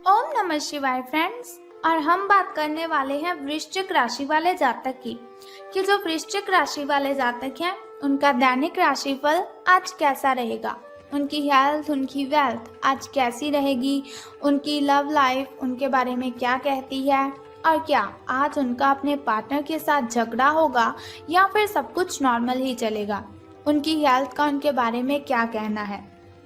ओम नमः शिवाय फ्रेंड्स। और हम बात करने वाले हैं वृश्चिक राशि वाले जातक की कि जो वृश्चिक राशि वाले जातक हैं उनका दैनिक राशिफल आज कैसा रहेगा, उनकी हेल्थ, उनकी वेल्थ आज कैसी रहेगी, उनकी लव लाइफ उनके बारे में क्या कहती है और क्या आज उनका अपने पार्टनर के साथ झगड़ा होगा या फिर सब कुछ नॉर्मल ही चलेगा, उनकी हेल्थ का उनके बारे में क्या कहना है,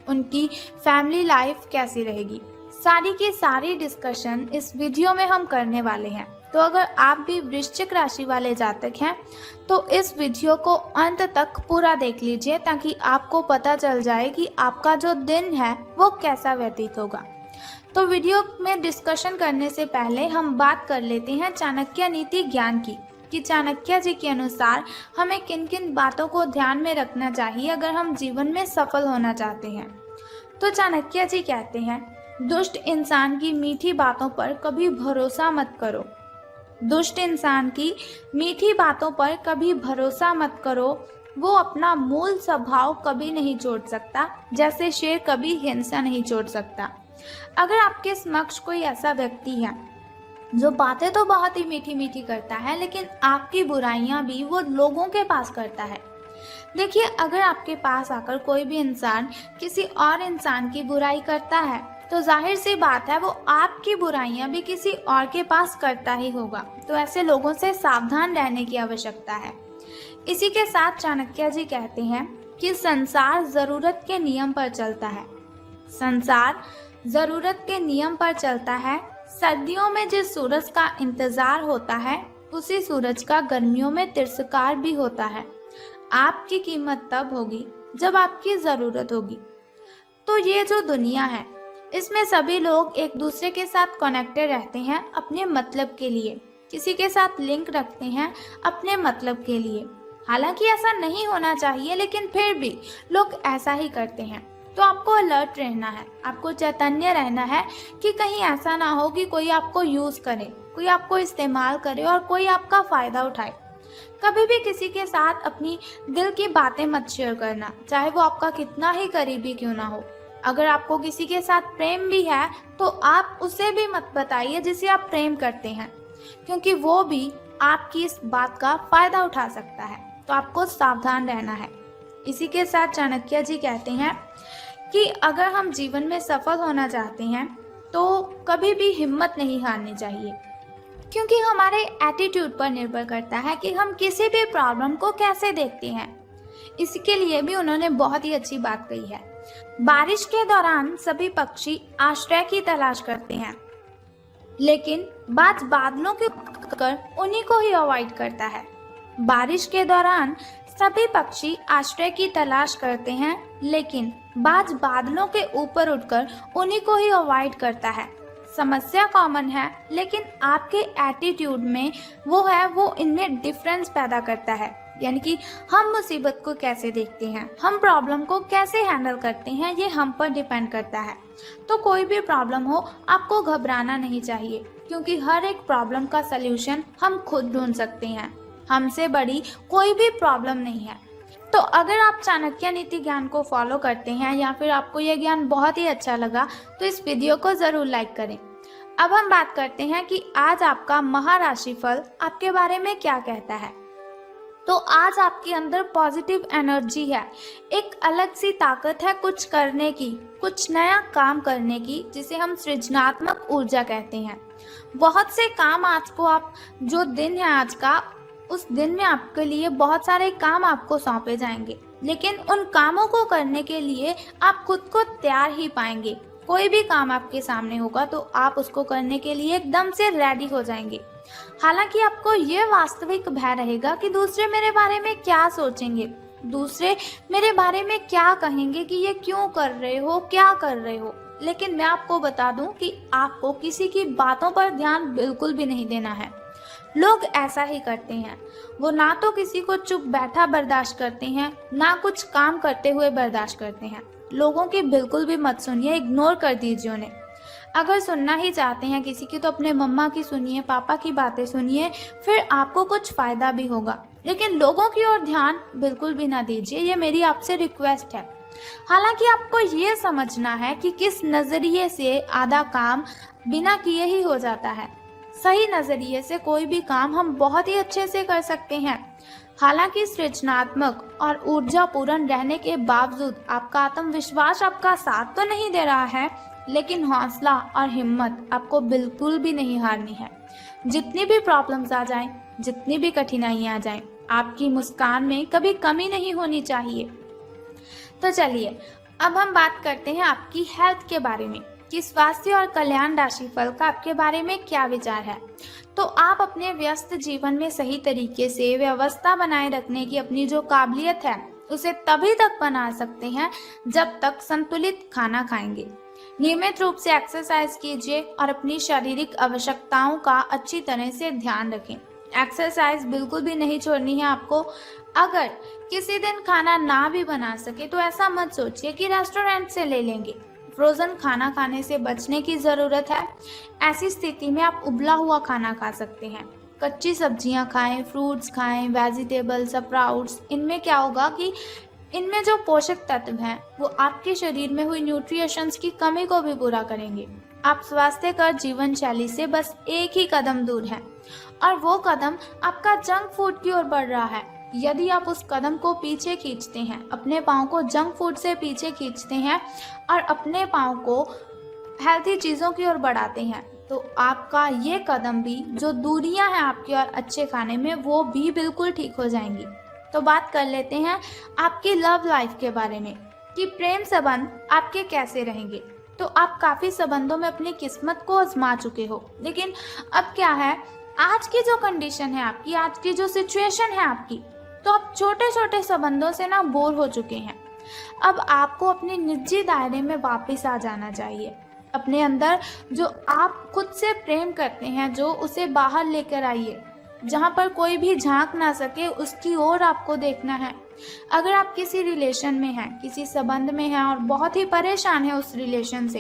उनकी फैमिली लाइफ कैसी रहेगी। सारी की सारी डिस्कशन इस वीडियो में हम करने वाले हैं। तो अगर आप भी वृश्चिक राशि वाले जातक हैं तो इस वीडियो को अंत तक पूरा देख लीजिए ताकि आपको पता चल जाए कि आपका जो दिन है वो कैसा व्यतीत होगा। तो वीडियो में डिस्कशन करने से पहले हम बात कर लेते हैं चाणक्य नीति ज्ञान की कि चाणक्य जी के अनुसार हमें किन किन बातों को ध्यान में रखना चाहिए अगर हम जीवन में सफल होना चाहते हैं। तो चाणक्य जी कहते हैं, दुष्ट इंसान की मीठी बातों पर कभी भरोसा मत करो। दुष्ट इंसान की मीठी बातों पर कभी भरोसा मत करो, वो अपना मूल स्वभाव कभी नहीं छोड़ सकता, जैसे शेर कभी हिंसा नहीं छोड़ सकता। अगर आपके समक्ष कोई ऐसा व्यक्ति है जो बातें तो बहुत ही मीठी मीठी करता है लेकिन आपकी बुराइयां भी वो लोगों के पास करता है। देखिए, अगर आपके पास आकर कोई भी इंसान किसी और इंसान की बुराई करता है तो जाहिर सी बात है वो आपकी बुराइयां भी किसी और के पास करता ही होगा। तो ऐसे लोगों से सावधान रहने की आवश्यकता है। इसी के साथ चाणक्य जी कहते हैं कि संसार जरूरत के नियम पर चलता है। संसार जरूरत के नियम पर चलता है। सर्दियों में जिस सूरज का इंतजार होता है उसी सूरज का गर्मियों में तिरस्कार भी होता है। आपकी कीमत तब होगी जब आपकी जरूरत होगी। तो ये जो दुनिया है इसमें सभी लोग एक दूसरे के साथ कनेक्टेड रहते हैं अपने मतलब के लिए, किसी के साथ लिंक रखते हैं अपने मतलब के लिए। हालांकि ऐसा नहीं होना चाहिए लेकिन फिर भी लोग ऐसा ही करते हैं। तो आपको अलर्ट रहना है, आपको चैतन्य रहना है कि कहीं ऐसा ना हो कि कोई आपको यूज करे, कोई आपको इस्तेमाल करे और कोई आपका फायदा उठाए। कभी भी किसी के साथ अपनी दिल की बातें मत शेयर करना, चाहे वो आपका कितना ही करीबी क्यों ना हो। अगर आपको किसी के साथ प्रेम भी है तो आप उसे भी मत बताइए जिसे आप प्रेम करते हैं, क्योंकि वो भी आपकी इस बात का फायदा उठा सकता है। तो आपको सावधान रहना है। इसी के साथ चाणक्य जी कहते हैं कि अगर हम जीवन में सफल होना चाहते हैं तो कभी भी हिम्मत नहीं हारनी चाहिए, क्योंकि हमारे एटीट्यूड पर निर्भर करता है कि हम किसी भी प्रॉब्लम को कैसे देखते हैं। इसके लिए भी उन्होंने बहुत ही अच्छी बात कही है। बारिश के दौरान सभी पक्षी आश्रय की तलाश करते हैं, लेकिन बाज बादलों के कर उन्हीं को ही अवॉइड करता है। बारिश के दौरान सभी पक्षी आश्रय की तलाश करते हैं, लेकिन बाज बादलों के ऊपर उड़कर उन्हीं को ही अवॉइड करता है। समस्या कॉमन है लेकिन आपके एटीट्यूड में वो इनमें डिफरेंस पैदा करता है। यानी कि हम मुसीबत को कैसे देखते हैं, हम प्रॉब्लम को कैसे हैंडल करते हैं, ये हम पर डिपेंड करता है। तो कोई भी प्रॉब्लम हो आपको घबराना नहीं चाहिए, क्योंकि हर एक प्रॉब्लम का सलूशन हम खुद ढूंढ सकते हैं। हमसे बड़ी कोई भी प्रॉब्लम नहीं है। तो अगर आप चाणक्य नीति ज्ञान को फॉलो करते हैं या फिर आपको यह ज्ञान बहुत ही अच्छा लगा तो इस वीडियो को जरूर लाइक करें। अब हम बात करते हैं कि आज आपका महाराशिफल आपके बारे में क्या कहता है। तो आज आपके अंदर पॉजिटिव एनर्जी है, एक अलग सी ताकत है कुछ करने की, कुछ नया काम करने की, जिसे हम सृजनात्मक ऊर्जा कहते हैं। बहुत से काम आज को आप जो दिन है आज का, उस दिन में आपके लिए बहुत सारे काम आपको सौंपे जाएंगे, लेकिन उन कामों को करने के लिए आप खुद को तैयार ही पाएंगे। कोई भी काम आपके सामने होगा तो आप उसको करने के लिए एकदम से रेडी हो जाएंगे। हालांकि आपको ये वास्तविक भय रहेगा कि दूसरे मेरे बारे में क्या सोचेंगे, दूसरे मेरे बारे में क्या कहेंगे कि ये क्यों कर रहे हो, क्या कर रहे हो। लेकिन मैं आपको बता दूं कि आपको किसी की बातों पर ध्यान बिल्कुल भी नहीं देना है। लोग ऐसा ही करते हैं, वो ना तो किसी को चुप बैठा बर्दाश्त करते हैं, ना कुछ काम करते हुए बर्दाश्त करते हैं। लोगों की बिल्कुल भी मत सुनिए, इग्नोर कर दीजिए उन्हें। अगर सुनना ही चाहते हैं किसी की तो अपने मम्मा की सुनिए, पापा की बातें सुनिए, फिर आपको कुछ फायदा भी होगा। लेकिन लोगों की ओर ध्यान बिल्कुल भी ना दीजिए, ये मेरी आपसे रिक्वेस्ट है। हालांकि आपको ये समझना है कि किस नजरिए से आधा काम बिना किए ही हो जाता है। सही नजरिए से कोई भी काम हम बहुत ही अच्छे से कर सकते हैं। हालांकि सृजनात्मक और ऊर्जापूर्ण रहने के बावजूद आपका आत्मविश्वास आपका साथ तो नहीं दे रहा है, लेकिन हौसला और हिम्मत आपको बिल्कुल भी नहीं हारनी है। जितनी भी प्रॉब्लम्स आ जाएं, जितनी भी कठिनाइयां आ जाएं, आपकी मुस्कान में कभी कमी नहीं होनी चाहिए। तो चलिए अब हम बात करते हैं आपकी हेल्थ के बारे में कि स्वास्थ्य और कल्याण राशिफल का आपके बारे में क्या विचार है। तो आप अपने व्यस्त जीवन में सही तरीके से व्यवस्था बनाए रखने की अपनी जो काबिलियत है उसे तभी तक बना सकते हैं जब तक संतुलित खाना खाएंगे। नियमित रूप से एक्सरसाइज कीजिए और अपनी शारीरिक आवश्यकताओं का अच्छी तरह से ध्यान रखें। एक्सरसाइज बिल्कुल भी नहीं छोड़नी है आपको। अगर किसी दिन खाना ना भी बना सके तो ऐसा मत सोचिए कि रेस्टोरेंट से ले लेंगे। फ्रोजन खाना खाने से बचने की ज़रूरत है। ऐसी स्थिति में आप उबला हुआ खाना खा सकते हैं। कच्ची सब्जियां खाएं, फ्रूट्स खाएं, वेजिटेबल्स, स्प्राउट्स। इनमें क्या होगा कि इनमें जो पोषक तत्व हैं वो आपके शरीर में हुई न्यूट्रिशंस की कमी को भी पूरा करेंगे। आप स्वास्थ्यकर जीवन शैली से बस एक ही कदम दूर हैं और वो कदम आपका जंक फूड की ओर बढ़ रहा है। यदि आप उस कदम को पीछे खींचते हैं, अपने पाँव को जंक फूड से पीछे खींचते हैं और अपने पाँव को हेल्थी चीज़ों की ओर बढ़ाते हैं, तो आपका ये कदम भी जो दूरियां हैं आपकी और अच्छे खाने में वो भी बिल्कुल ठीक हो जाएंगी। तो बात कर लेते हैं आपकी लव लाइफ के बारे में कि प्रेम संबंध आपके कैसे रहेंगे। तो आप काफ़ी संबंधों में अपनी किस्मत को आजमा चुके हो, लेकिन अब क्या है, आज की जो कंडीशन है आपकी, आज की जो सिचुएशन है आपकी, तो आप छोटे छोटे संबंधों से ना बोर हो चुके हैं। अब आपको अपने निजी दायरे में वापस आ जाना चाहिए। अपने अंदर जो आप खुद से प्रेम करते हैं, जो उसे बाहर लेकर आइए। जहाँ पर कोई भी झांक ना सके उसकी ओर आपको देखना है। अगर आप किसी रिलेशन में हैं, किसी संबंध में हैं और बहुत ही परेशान हैं उस रिलेशन से,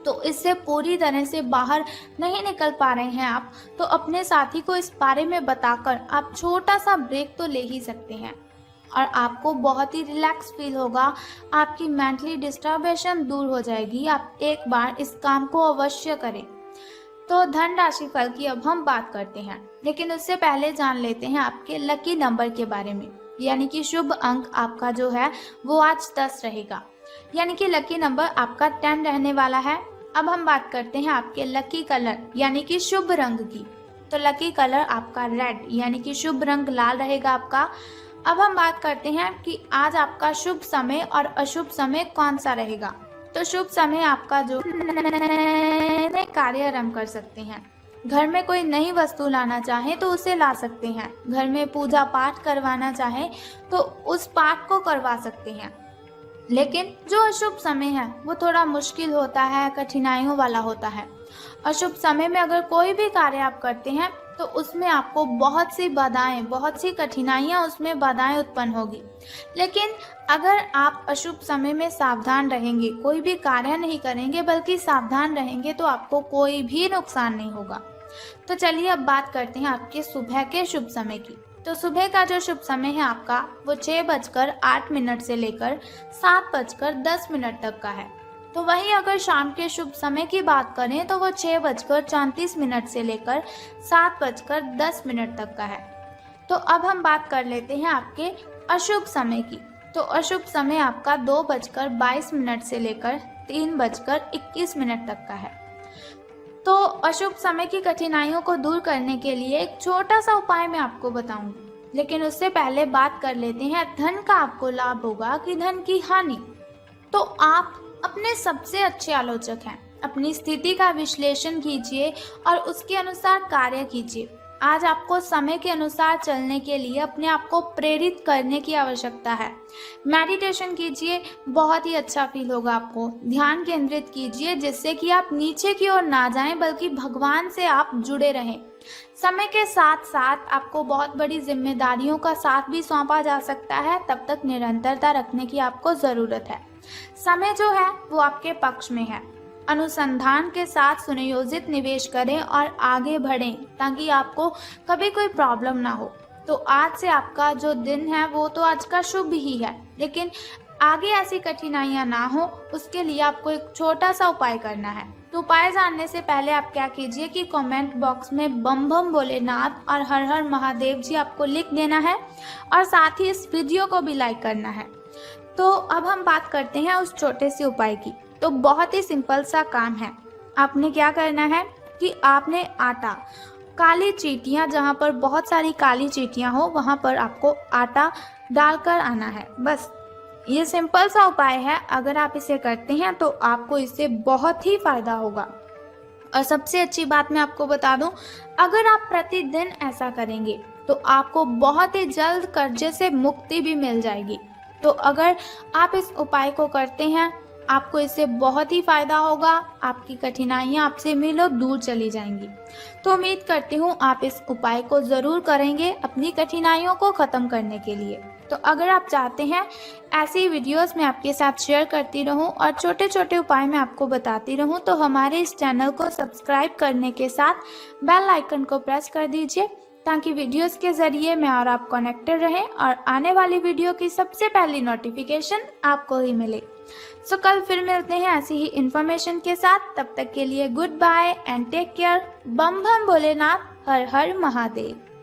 तो इससे पूरी तरह से बाहर नहीं निकल पा रहे हैं आप, तो अपने साथी को इस बारे में बताकर आप छोटा सा ब्रेक तो ले ही सकते हैं और आपको बहुत ही रिलैक्स फील होगा। आपकी मेंटली डिस्टर्बेशन दूर हो जाएगी। आप एक बार इस काम को अवश्य करें। तो धन राशि फल की अब हम बात करते हैं, लेकिन उससे पहले जान लेते हैं आपके लकी नंबर के बारे में, यानी कि शुभ अंक आपका जो है वो आज 10 रहेगा, यानी कि लकी नंबर आपका 10 रहने वाला है। अब हम बात करते हैं आपके लकी कलर यानी कि शुभ रंग की। तो लकी कलर आपका रेड यानी कि शुभ रंग लाल रहेगा आपका। अब हम बात करते हैं कि आज आपका शुभ समय और अशुभ समय कौन सा रहेगा। तो शुभ समय आपका जो नए कार्य आरंभ कर सकते हैं। घर में कोई नई वस्तु लाना चाहे तो उसे ला सकते हैं। घर में पूजा पाठ करवाना चाहे तो उस पाठ को करवा सकते हैं। लेकिन जो अशुभ समय है वो थोड़ा मुश्किल होता है, कठिनाइयों वाला होता है। अशुभ समय में अगर कोई भी कार्य आप करते हैं तो उसमें आपको बहुत सी बाधाएं, बहुत सी कठिनाइयां, उसमें बाधाएं उत्पन्न होगी। लेकिन अगर आप अशुभ समय में सावधान रहेंगे, कोई भी कार्य नहीं करेंगे बल्कि सावधान रहेंगे, तो आपको कोई भी नुकसान नहीं होगा। तो चलिए अब बात करते हैं आपके सुबह के शुभ समय की। तो सुबह का जो शुभ समय है आपका वो 6:08 से लेकर 7:10 तक का है। तो वहीं अगर शाम के शुभ समय की बात करें तो वो 6:34 से लेकर 7:10 तक का है। तो अब हम बात कर लेते हैं आपके अशुभ समय की। तो अशुभ समय आपका 2:22 से लेकर 3:21 तक का है। तो अशुभ समय की कठिनाइयों को दूर करने के लिए एक छोटा सा उपाय मैं आपको बताऊंगी, लेकिन उससे पहले बात कर लेते हैं धन का आपको लाभ होगा कि धन की हानि। तो आप अपने सबसे अच्छे आलोचक हैं। अपनी स्थिति का विश्लेषण कीजिए और उसके अनुसार कार्य कीजिए। आज आपको समय के अनुसार चलने के लिए अपने आप को प्रेरित करने की आवश्यकता है। मेडिटेशन कीजिए, बहुत ही अच्छा फील होगा आपको। ध्यान केंद्रित कीजिए जिससे कि आप नीचे की ओर ना जाएं बल्कि भगवान से आप जुड़े रहें। समय के साथ साथ आपको बहुत बड़ी जिम्मेदारियों का साथ भी सौंपा जा सकता है, तब तक निरंतरता रखने की आपको ज़रूरत है। समय जो है वो आपके पक्ष में है। अनुसंधान के साथ सुनियोजित निवेश करें और आगे बढ़ें ताकि आपको कभी कोई प्रॉब्लम ना हो। तो आज से आपका जो दिन है वो तो आज का शुभ ही है, लेकिन आगे ऐसी कठिनाइयाँ ना हो, उसके लिए आपको एक छोटा सा उपाय करना है। तो उपाय जानने से पहले आप क्या कीजिए कि कमेंट बॉक्स में बम बम भोलेनाथ और हर हर महादेव जी आपको लिख देना है और साथ ही इस वीडियो को भी लाइक करना है। तो अब हम बात करते हैं उस छोटे से उपाय की। तो बहुत ही सिंपल सा काम है। आपने क्या करना है कि आपने आटा, काली चींटियाँ, जहाँ पर बहुत सारी काली चींटियाँ हो वहाँ पर आपको आटा डालकर आना है। बस ये सिंपल सा उपाय है। अगर आप इसे करते हैं तो आपको इससे बहुत ही फायदा होगा। और सबसे अच्छी बात मैं आपको बता दूं, अगर आप प्रतिदिन ऐसा करेंगे तो आपको बहुत ही जल्द कर्जे से मुक्ति भी मिल जाएगी। तो अगर आप इस उपाय को करते हैं, आपको इससे बहुत ही फायदा होगा। आपकी कठिनाइयाँ आपसे मिलो दूर चली जाएंगी। तो उम्मीद करती हूँ आप इस उपाय को ज़रूर करेंगे अपनी कठिनाइयों को ख़त्म करने के लिए। तो अगर आप चाहते हैं ऐसी वीडियोस मैं आपके साथ शेयर करती रहूं और छोटे छोटे उपाय मैं आपको बताती रहूं, तो हमारे इस चैनल को सब्सक्राइब करने के साथ बेल आइकन को प्रेस कर दीजिए, ताकि वीडियोस के ज़रिए मैं और आप कनेक्टेड रहें और आने वाली वीडियो की सबसे पहली नोटिफिकेशन आपको ही मिले। सो कल फिर मिलते हैं ऐसी ही इन्फॉर्मेशन के साथ। तब तक के लिए good bye and take care. बम बम भोलेनाथ, हर हर महादेव।